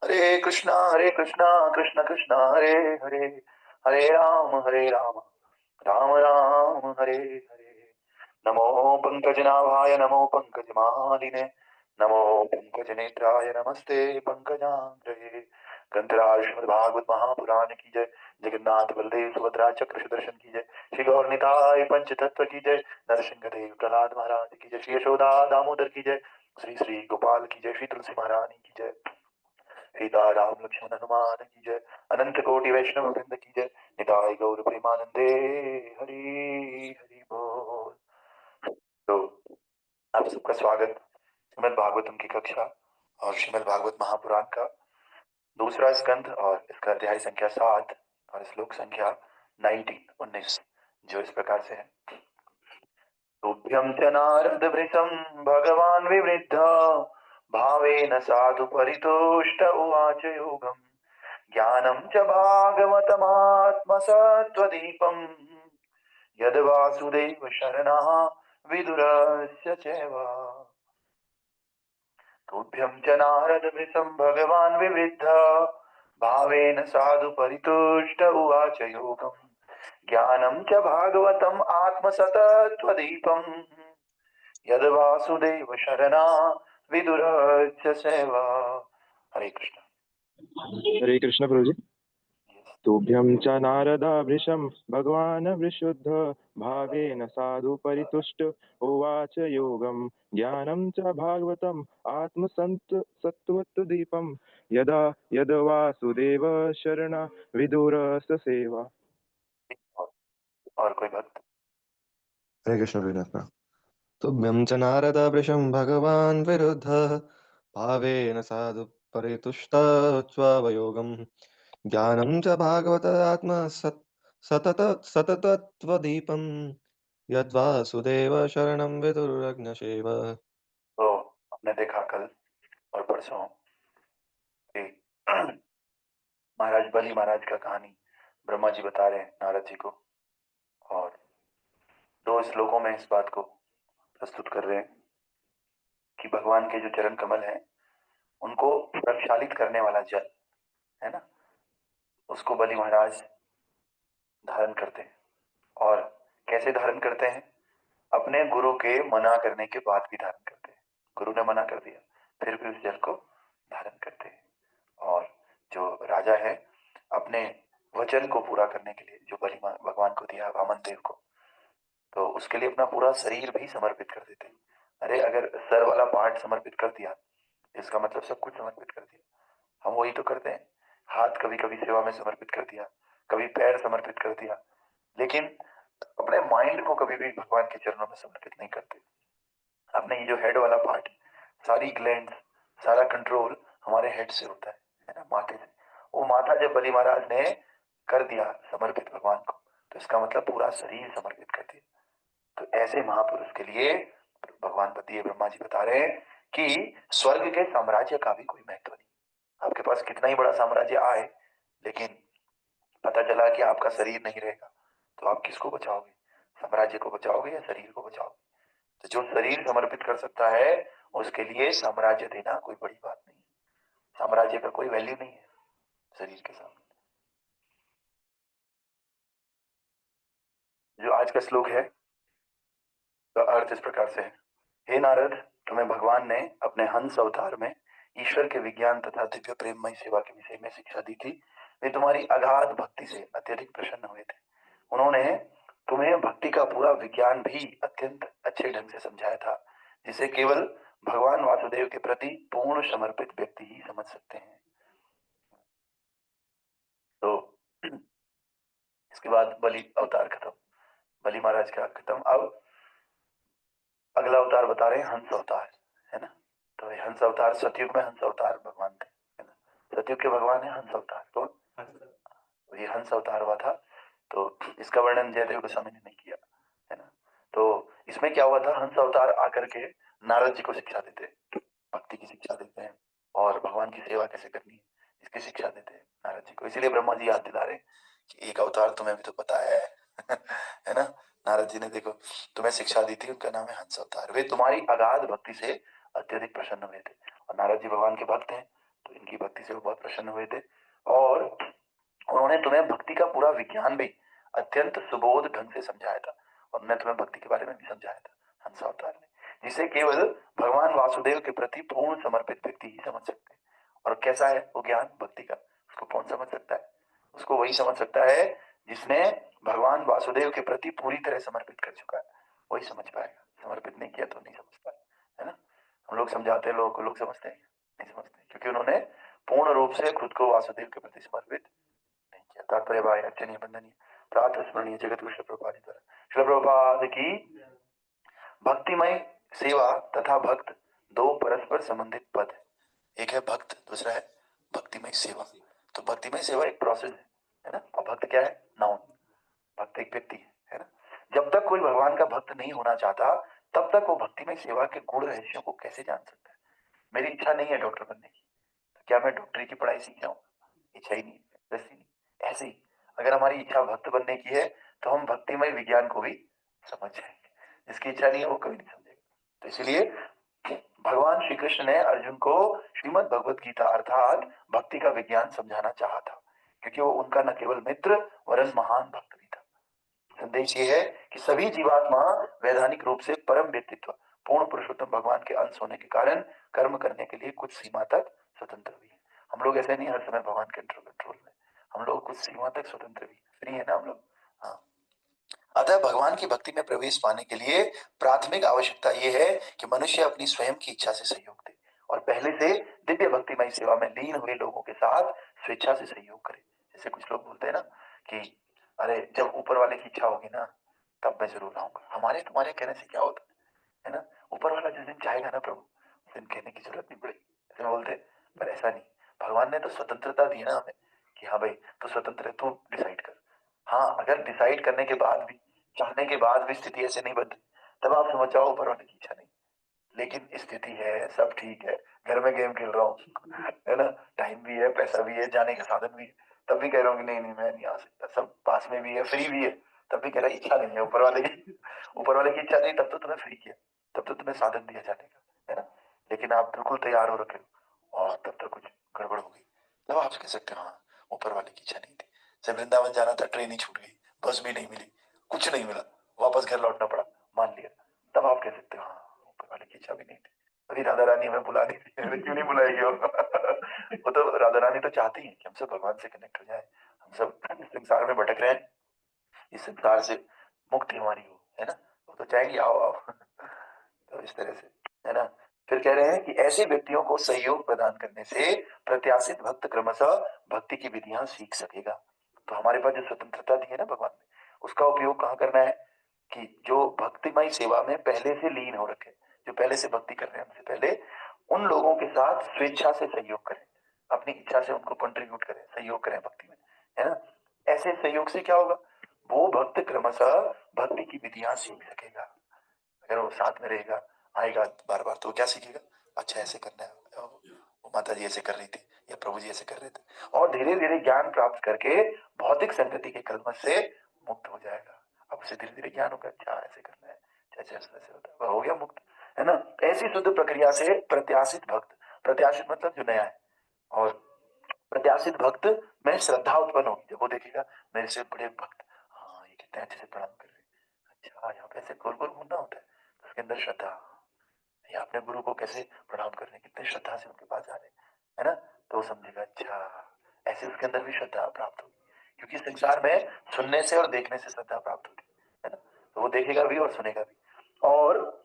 हरे कृष्णा कृष्ण कृष्ण हरे हरे, हरे राम राम राम हरे हरे। नमो पंकजनाभाय नमो पंकजमालिने, नमो पंकजनेत्राय नमस्ते पंकजांग्रये। ग्रंथराज श्रीमद्भागवत महापुराण की जय, जगन्नाथ बलदेव सुभद्रा चक्र सुदर्शन की जय, श्री गौर निताय पंच तत्व की जय, नरसिंहदेव प्रहलाद महाराज की जय, श्री यशोदा दामोदर की जय, श्री श्री गोपाल की जय, श्री तुलसी महारानी की जय, सीता राम लक्ष्मण हनुमान की जय, अनंत कोटि वैष्णव वृंद की जय, निताय गौर प्रेमानंदे हरि हरि बोल। तो आप सबका स्वागत श्रीमद् भागवतम की कक्षा और श्रीमद् भागवत महापुराण का दूसरा स्कंध और इसका अध्याय संख्या 7 और श्लोक संख्या 19 जो इस प्रकार से है। तुभ्यं च नारद वृषं भगवान् विवृद्ध भावेन साधु परितुष्ट उवाच योगम् ज्ञानं च भागवतमात्मसत्त्वदीपम् यद् वासुदेव शरणः विदुरस्य चैव। तुभ्यं च नारद वृषं भगवान् विवृद्ध भावेन साधु परितुष्ट उवाच योगम् ज्ञानं च भागवतम् आत्मसतत्त्वदीपम् यद् वासुदेव शरणा विदुरस्य सेवा। हरे कृष्ण। हरे कृष्ण प्रभु जी। तुभ्यं च नारदा वृषं भगवान् विशुद्ध भावेन साधु परितुष्ट उवाच योगं ज्ञानं च भागवतम् आत्मसंत सत्त्वदीपं यदा यद वासुदेव शरण विदुर स सेवा। और कोई भक्त? हरे कृष्ण विनोद। तुभ्यं च नारद वृषं भगवान् विरुद्धः भावेन साधु परितुष्टोत्स्वयोगम् ज्ञानं च भागवत सततत्वदीपं यद्वासुदेव शरणं विदुरग्नशेव। तो हमने देखा कल और परसों कि महाराज बलि महाराज का कहानी ब्रह्मा जी बता रहे हैं नारद जी को, और 2 श्लोकों में इस बात को प्रस्तुत कर रहे हैं कि भगवान के जो चरण कमल हैं उनको प्रक्षालित करने वाला जल है ना, उसको बलि महाराज धारण करते हैं। और कैसे धारण करते हैं? अपने गुरु के मना करने के बाद भी धारण करते हैं। गुरु ने मना कर दिया फिर भी उस जल को धारण करते हैं। और जो राजा है अपने वचन को पूरा करने के लिए जो बलि भगवान को दिया वामन देव को, तो उसके लिए अपना पूरा शरीर भी समर्पित कर देते हैं। अरे अगर सर वाला पार्ट समर्पित कर दिया इसका मतलब सब कुछ समर्पित कर दिया। हम वही तो करते हैं, हाथ कभी कभी सेवा में समर्पित कर दिया, कभी पैर समर्पित कर दिया, लेकिन अपने माइंड को कभी भी भगवान के चरणों में समर्पित नहीं करते। अपने ये जो हेड वाला पार्ट, सारी ग्लैंड, सारा कंट्रोल हमारे हेड से होता है ना, माथे से। वो माथा जब बलि महाराज ने कर दिया समर्पित भगवान को, तो इसका मतलब पूरा शरीर समर्पित कर दिया। तो ऐसे महापुरुष के लिए भगवान पति ब्रह्मा जी बता रहे हैं कि स्वर्ग के साम्राज्य का भी कोई महत्व नहीं। आपके पास कितना ही बड़ा साम्राज्य आए, लेकिन पता चला कि आपका शरीर नहीं रहेगा, तो आप किसको बचाओगे? साम्राज्य को बचाओगे या शरीर को बचाओगे? तो जो शरीर समर्पित कर सकता है उसके लिए साम्राज्य देना कोई बड़ी बात नहीं है। साम्राज्य का कोई वैल्यू नहीं है शरीर के सामने। जो आज का श्लोक है तो अर्थ इस प्रकार से है। हे नारद, तुम्हें भगवान ने अपने हंस अवतार में ईश्वर के विज्ञान तथा दिव्य प्रेममय सेवा के विषय में शिक्षा दी थी। वे तुम्हारी अगाध भक्ति से अत्यधिक प्रसन्न हुए थे। उन्होंने तुम्हें भक्ति का पूरा विज्ञान भी अत्यंत अच्छे ढंग से समझाया था, जिसे केवल भगवान वासुदेव के प्रति पूर्ण समर्पित व्यक्ति ही समझ सकते हैं। तो इसके बाद बलि अवतार खत्म, बलि महाराज का खत्म। अब अगला अवतार बता रहे हैं हंस अवतार, है ना। तो ये हंस अवतार सतयुग में हंस अवतार भगवान थे, है ना। सतयुग के भगवान है हंस अवतार। तो ये हंस अवतार हुआ था, तो इसका वर्णन जयदेव गोस्वामी ने नहीं किया, है ना। तो इसमें क्या हुआ था, हंस अवतार आकर के नारद जी को शिक्षा देते, भक्ति की शिक्षा देते हैं और भगवान की सेवा कैसे करनी है इसकी शिक्षा देते हैं नारद जी को। इसीलिए ब्रह्मा जी याद दिला रहे कि एक अवतार तुम्हें भी तो पता है है ना। नारद जी ने देखो तुम्हें शिक्षा दी थी, उनका नाम है हंस अवतार। वे तुम्हारी अगाध भक्ति से अत्यधिक प्रसन्न हुए थे। और नारद जी भगवान के भक्त हैं, तो इनकी भक्ति से वो बहुत प्रसन्न हुए थे और उन्होंने तुम्हें भक्ति का पूरा विज्ञान भी अत्यंत सुबोध ढंग से समझाया था। और उन्होंने तुम्हें भक्ति के बारे में भी समझाया था हंस अवतार ने, जिसे केवल भगवान वासुदेव के प्रति पूर्ण समर्पित व्यक्ति ही समझ सकते हैं। और कैसा है वो ज्ञान भक्ति का, उसको कौन समझ सकता है? उसको वही समझ सकता है जिसने भगवान वासुदेव के प्रति पूरी तरह समर्पित कर चुका है, वही समझ पाएगा। समर्पित नहीं किया तो नहीं समझ पाए, है ना। हम लोग समझाते हैं लोगों को, लोग समझते हैं? नहीं समझते, क्योंकि उन्होंने पूर्ण रूप से खुद को वासुदेव के प्रति समर्पित नहीं किया। तात्पर्य भाई अर्चनीय बंदनीय प्रातः स्मरणीय जगत गुरु श्रील प्रभुपाद द्वारा। श्रील प्रभुपाद की भक्तिमय सेवा तथा भक्त दो परस्पर संबंधित पद है। एक है भक्त, दूसरा है भक्तिमय सेवा। तो भक्तिमय सेवा एक प्रोसेस है ना, और भक्त क्या है? नाउन। भक्त एक व्यक्ति है ना। जब तक कोई भगवान का भक्त नहीं होना चाहता तब तक वो भक्तिमय सेवा के गुण रहस्यों को कैसे जान सकता है? मेरी इच्छा नहीं है डॉक्टर बनने की, तो क्या मैं डॉक्टरी की पढ़ाई सीख जाऊंगा? इच्छा ही नहीं है, वैसे नहीं। ऐसे ही अगर हमारी इच्छा भक्त बनने की है तो हम भक्तिमय विज्ञान को भी समझ जाएंगे। जिसकी इच्छा नहीं है वो कभी नहीं समझेगा। तो इसलिए भगवान श्री कृष्ण ने अर्जुन को श्रीमद् भगवत गीता अर्थात भक्ति का विज्ञान समझाना चाहा था, क्योंकि वो उनका न केवल मित्र वरन महान भक्त भी था। संदेश ये है कि सभी जीवात्मा वैधानिक रूप से परम व्यक्तित्व पूर्ण पुरुषोत्तम भगवान के अंश होने के कारण कर्म करने के लिए कुछ सीमा तक स्वतंत्र भी है। हम लोग ऐसे नहीं हर समय भगवान के कंट्रोल में, हम लोग कुछ सीमा तक स्वतंत्र भी फ्री है ना हम लोग। हाँ, अतः भगवान की भक्ति में प्रवेश पाने के लिए प्राथमिक आवश्यकता यह है कि मनुष्य अपनी स्वयं की इच्छा से सहयोग दे और पहले से दिव्य भक्तिमय सेवा में लीन हुए लोगों के साथ स्वेच्छा से सहयोग करे। जैसे कुछ लोग बोलते हैं ना कि अरे जब ऊपर वाले की इच्छा होगी ना तब मैं जरूर आऊंगा। हमारे तुम्हारे कहने से क्या होता है ना, ऊपर वाला जिस दिन चाहेगा ना प्रभु उस दिन कहने की जरूरत नहीं पड़ेगी, ऐसे बोलते हैं। पर ऐसा नहीं, भगवान ने तो स्वतंत्रता दी ना हमें कि हाँ भाई तू स्वतंत्र है, तू डिसाइड कर। हाँ, अगर डिसाइड करने के बाद भी, चाहने के बाद भी स्थिति ऐसे नहीं बदली तब आप समझ जाओ ऊपर वाले की इच्छा नहीं। लेकिन स्थिति है, सब ठीक है, घर में गेम खेल रहा हूँ है ना, टाइम भी है, पैसा भी है, जाने का साधन भी है, तब भी कह रहा हूँ कि नहीं नहीं मैं नहीं आ सकता। सब पास में भी है, फ्री भी है, तब भी कह रहा है इच्छा नहीं है ऊपर वाले की। ऊपर वाले की इच्छा नहीं तब तो तुम्हें फ्री किया, तब तो तुम्हें साधन दिया जाने का, है ना। लेकिन आप बिल्कुल तैयार हो रखे हो और तब तक कुछ गड़बड़ हो गई, तब आप कह सकते हो हाँ ऊपर वाले की इच्छा नहीं थी। जब वृंदावन जाना था ट्रेन ही छूट गई, बस भी नहीं मिली, कुछ नहीं मिला, वापस घर लौटना पड़ा, मान लिया, तब आप कह सकते हो हाँ ऊपर वाले की इच्छा भी नहीं थी। अभी राधा रानी हमें बुला नहीं रही, क्यों नहीं बुलाएगी वो तो राधा रानी तो चाहती है कि हम सब भगवान से कनेक्ट हो जाए, हम सब संसार में भटक रहे हैं, इस संसार से मुक्ति हमारी हो, है ना। वो तो चाहेंगी आओ आओ तो इस तरह से, है ना। फिर कह रहे हैं कि ऐसे व्यक्तियों को सहयोग प्रदान करने से प्रत्याशित भक्त क्रमशः भक्ति की विधियां सीख सकेगा। तो हमारे पास जो स्वतंत्रता दी है ना भगवान ने, उसका उपयोग कहाँ करना है कि जो भक्तिमय सेवा में पहले से लीन हो रखे, जो पहले से भक्ति कर रहे हैं हमसे पहले, उन लोगों के साथ स्वेच्छा से सहयोग करें, अपनी इच्छा से उनको कंट्रीब्यूट करें, सहयोग करें भक्ति में, है ना। ऐसे सहयोग से क्या होगा, वो भक्त क्रमशः भक्ति की विधियां सीख सकेगा। अगर वो साथ में रहेगा, आएगा बार बार, तो वो क्या सीखेगा, अच्छा ऐसे करना है, वो माता जी ऐसे कर रही थी या प्रभु जी ऐसे कर रहे थे, और धीरे धीरे ज्ञान प्राप्त करके भौतिक संगति के कलमश से मुक्त हो जाएगा। अब उसे धीरे धीरे ज्ञान होगा, अच्छा ऐसे करना है, अच्छा ऐसे होता है, वह हो गया मुक्त, है ना। ऐसी शुद्ध प्रक्रिया से प्रत्याशित भक्त, प्रत्याशित मतलब जो नया है, और प्रत्याशित भक्त में श्रद्धा उत्पन्न होगी जब वो देखेगा मेरे से बड़े भक्त, हाँ ये कितने अच्छे से प्रणाम कर रहे हैं, अच्छा यहाँ पे ऐसे गोल गोल घूमना होता है, तो उसके अंदर श्रद्धा, ये अपने गुरु को कैसे प्रणाम कर रहे हैं, कितने श्रद्धा से उनके पास जा रहे हैं, है ना। तो वो समझेगा अच्छा ऐसे उसके अंदर भी श्रद्धा प्राप्त होगी, क्योंकि संसार में सुनने से और देखने से श्रद्धा प्राप्त होती है ना। तो वो देखेगा भी और सुनेगा भी, और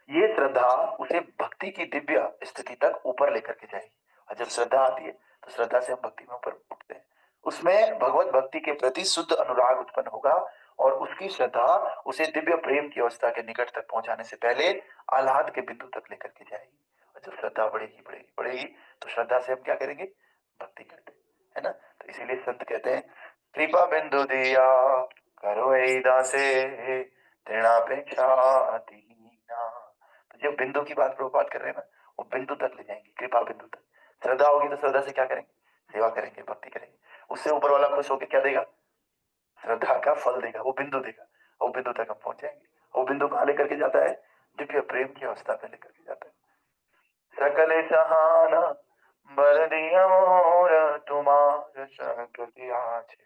ये श्रद्धा उसे भक्ति की दिव्य स्थिति तक ऊपर लेकर के जाएगी। और जब श्रद्धा आती है तो श्रद्धा से हम भक्ति में ऊपर उठते हैं, उसमें भगवत भक्ति के प्रति शुद्ध अनुराग उत्पन्न होगा, और उसकी श्रद्धा उसे दिव्य प्रेम की अवस्था के निकट तक पहुंचाने से पहले आह्लाद के बिंदु तक लेकर के जाएगी। और जब श्रद्धा बढ़ेगी बढ़ेगी बढ़ेगी तो श्रद्धा से हम क्या करेंगे, भक्ति करते हैं, है ना। तो इसीलिए संत कहते हैं कृपा बिंदु दिया करो ऐ दासे तृणापेक्षा दीना। तो जो बिंदु की बात प्रभुपाद कर रहे हैं ना, वो बिंदु तक ले जाएंगे, कृपा बिंदु तक। श्रद्धा होगी तो श्रद्धा से क्या करेंगे, सेवा करेंगे, भक्ति करेंगे, उससे ऊपर वाला खुश होकर क्या देगा, श्रद्धा का फल देगा, वो बिंदु देगा, वो बिंदु तक हम पहुंच जाएंगे। वो बिंदु कहाँ लेकर के जाता है, दिव्य प्रेम की अवस्था पे लेकर के जाता है। सकल सहाना बर दिया मोर तुमार संगति आछे,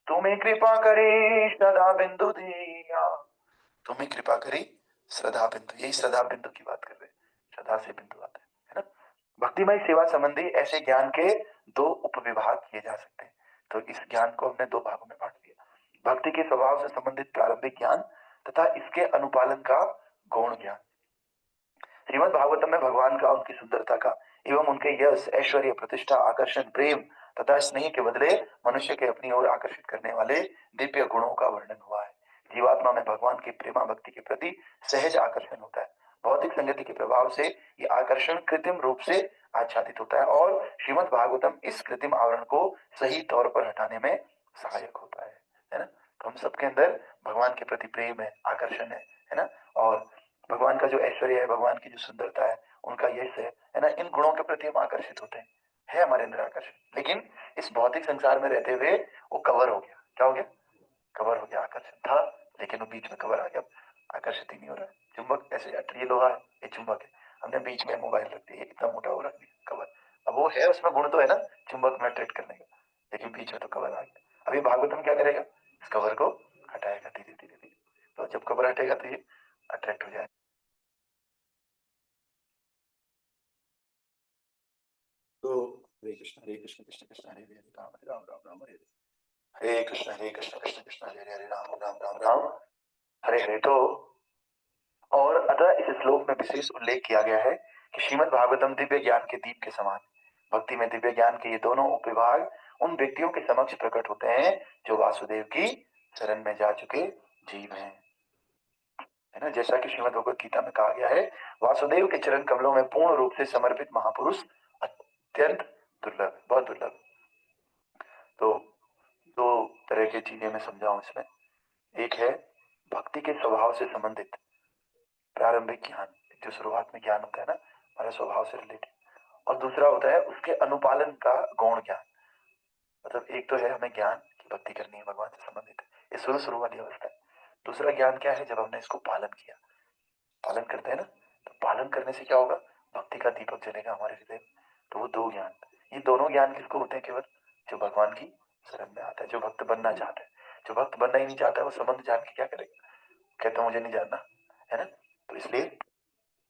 तुम्हें कृपा करी सदा बिंदु दिया। तुम्हें कृपा करी श्रद्धा बिंदु, यही श्रद्धा बिंदु की बात कर रहे हैं, श्रद्धा से बिंदु आता है ना। भक्तिमय सेवा संबंधी ऐसे ज्ञान के दो उपविभाग किए जा सकते हैं। तो इस ज्ञान को हमने दो भागों में बांट दिया, भक्ति के स्वभाव से संबंधित प्रारंभिक ज्ञान तथा इसके अनुपालन का गौण ज्ञान। श्रीमद् भागवतम में भगवान का, उनकी सुंदरता का एवं उनके यश, ऐश्वर्य, प्रतिष्ठा, आकर्षण, प्रेम तथा स्नेह के बदले मनुष्य के अपनी ओर आकर्षित करने वाले दिव्य गुणों का वर्णन हुआ है। जीवात्मा में भगवान की प्रेमा भक्ति के प्रति सहज आकर्षण होता है। भौतिक संगति के प्रभाव से ये आकर्षण कृत्रिम रूप से आच्छादित होता है और श्रीमद् भागवतम इस कृत्रिम आवरण को सही तौर पर हटाने में सहायक होता है ना। तो हम सबके अंदर भगवान के प्रति प्रेम है, आकर्षण है ना, और भगवान का जो ऐश्वर्य है, भगवान की जो सुंदरता है, उनका यश है ना, इन गुणों के प्रति हम आकर्षित होते हैं, है हमारे अंदर आकर्षण। लेकिन इस भौतिक संसार में रहते हुए वो कवर हो गया। क्या हो गया? कवर हो गया। आकर्षण था लेकिन वो बीच में कवर आ गया, आकर्षित ही नहीं हो रहा है। चुंबक ऐसे, ये लोहा है, ये चुंबक है, हमने बीच में मोबाइल रख दिया, इतना मोटा हो रख दिया कवर। अब वो है, उसमें गुण तो है ना चुंबक में अट्रैक्ट करने का, लेकिन बीच में तो कवर आ गया। अभी भागवतम क्या करेगा? इस कवर को हटाएगा धीरे धीरे धीरे। तो जब कवर हटेगा तो ये अट्रैक्ट हो जाएगा। तो हरे कृष्ण कृष्ण कृष्ण हरे हरे, हरे राम राम राम हरे हरे, हरे कृष्ण कृष्ण कृष्ण हरे हरे, हरे राम राम राम राम हरे हरे। तो और अतः इस श्लोक में विशेष उल्लेख किया गया है कि श्रीमद् भागवतम दिव्य ज्ञान के दीप के समान। भक्ति में दिव्य ज्ञान के ये दोनों उपविभाग उन व्यक्तियों के समक्ष प्रकट होते हैं जो वासुदेव की शरण में जा चुके जीव हैं, है ना। जैसा कि श्रीमद् भगवत गीता में कहा गया है, वासुदेव के चरण कमलों में पूर्ण रूप से समर्पित महापुरुष अत्यंत दुर्लभ, बहुत दुर्लभ। तो दो तरह की चीजें मैं समझाऊं इसमें। एक है भक्ति के स्वभाव से संबंधित प्रारंभिक ज्ञान, जो शुरुआत में ज्ञान होता है ना हमारे स्वभाव से रिलेटेड, और दूसरा होता है उसके अनुपालन का गौण ज्ञान। मतलब एक तो है हमें ज्ञान की भक्ति करनी है, भगवान से संबंधित है, ये शुरू वाली अवस्था है। दूसरा ज्ञान क्या है? जब हमने इसको पालन किया, पालन करते हैं ना, तो पालन करने से क्या होगा? भक्ति का दीपक जलेगा हमारे हृदय में। तो वो दो ज्ञान, ये दोनों ज्ञान किसको होते हैं? केवल जो भगवान की शरण में आता है, जो भक्त बनना चाहता है। जो भक्त बनना ही नहीं चाहता है वो संबंध जान के क्या करेगा? कहता मुझे नहीं जानना, है ना। तो इसलिए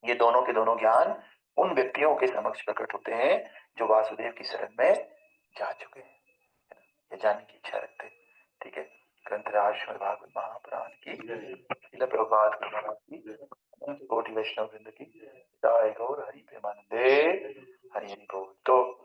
ये दोनों के दोनों ज्ञान उन व्यक्तियों के समक्ष प्रकट होते हैं जो वासुदेव की शरण में जा चुके हैं, है ना, ये जानने की इच्छा रखते हैं। ठीक है। ग्रंथराज श्रीमद् भागवत महापुराण की, श्रील प्रभुपाद की, कोटि वैष्णव वृंद की जय। गौर हरि प्रेमानंदे हरि हरि बोल। तो